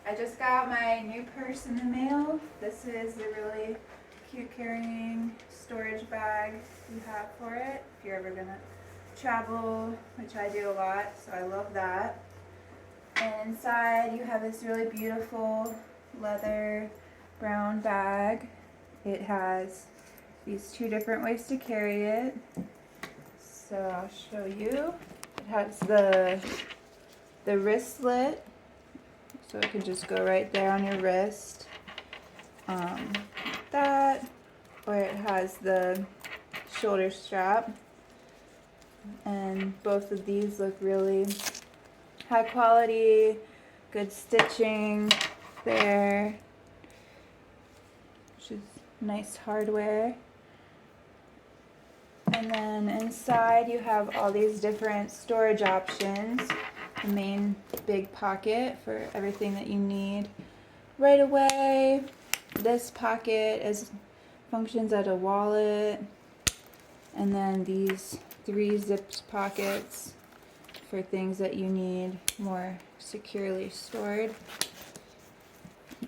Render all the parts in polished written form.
I just got my new purse in the mail. This is the really cute carrying storage bag you have for it if you're ever gonna travel, which I do a lot, so I love that. And inside you have this really beautiful leather brown bag. It has these two different ways to carry it. So I'll show you. It has the wristlet, so it can just go right there on your wrist. Like that. Or it has the shoulder strap. And both of these look really high quality, good stitching there, which is nice hardware. And then inside you have all these different storage options. The main big pocket for everything that you need right away. This pocket functions as a wallet. And then these 3 zipped pockets for things that you need more securely stored.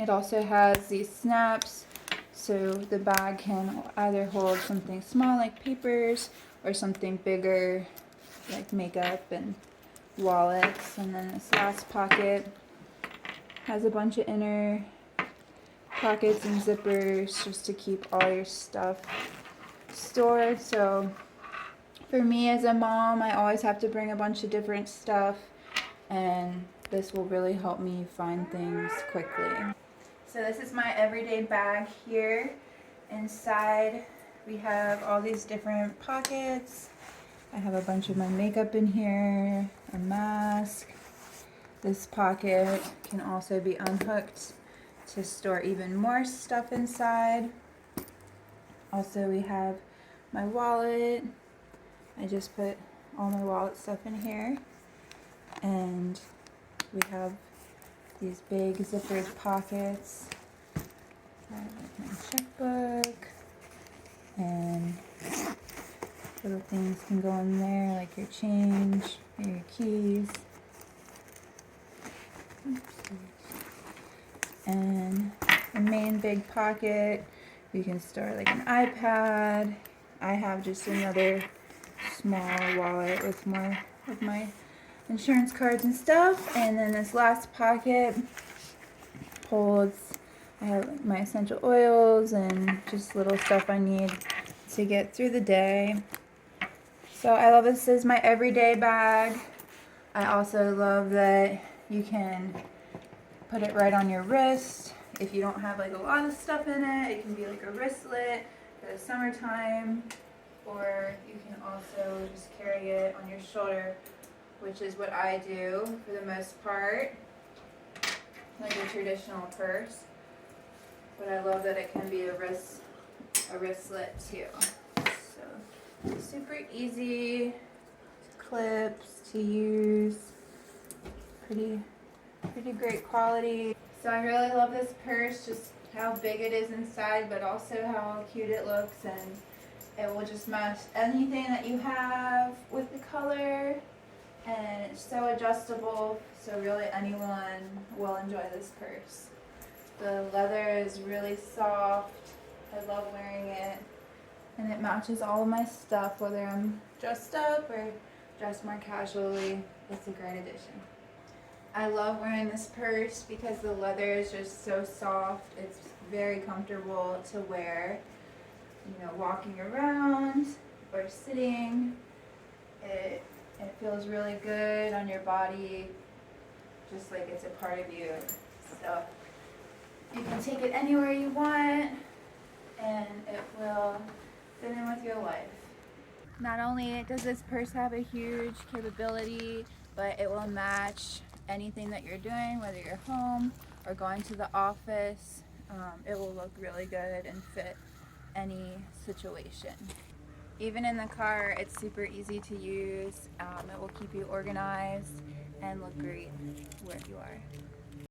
It also has these snaps, so the bag can either hold something small like papers or something bigger like makeup and wallets. And then this last pocket has a bunch of inner pockets and zippers just to keep all your stuff stored. So for me as a mom, I always have to bring a bunch of different stuff, and this will really help me find things quickly. So this is my everyday bag here. Inside we have all these different pockets. I have a bunch of my makeup in here, a mask. This pocket can also be unhooked to store even more stuff inside. Also we have my wallet. I just put all my wallet stuff in here. And we have these big zippered pockets. I have like my checkbook. And little things can go in there like your change or your keys. And the main big pocket, you can store like an iPad. I have just another small wallet with more of my insurance cards and stuff. And then this last pocket holds, I have like my essential oils and just little stuff I need to get through the day. So I love this as my everyday bag. I also love that you can put it right on your wrist. If you don't have like a lot of stuff in it, it can be like a wristlet for the summertime. Or you can also just carry it on your shoulder, which is what I do for the most part, like a traditional purse. But I love that it can be a wristlet too. So super easy clips to use, pretty great quality. So I really love this purse, just how big it is inside, but also how cute it looks, and it will just match anything that you have with the color, and it's so adjustable, so really anyone will enjoy this purse. The leather is really soft. I love wearing it, and it matches all of my stuff, whether I'm dressed up or dressed more casually. It's a great addition. I love wearing this purse because the leather is just so soft. It's very comfortable to wear, you know, walking around or sitting. It feels really good on your body, just like it's a part of you. So you can take it anywhere you want, and it will fit in with your life. Not only does this purse have a huge capability, but it will match anything that you're doing, whether you're home or going to the office. It will look really good and fit any situation. Even in the car, it's super easy to use. It will keep you organized and look great where you are.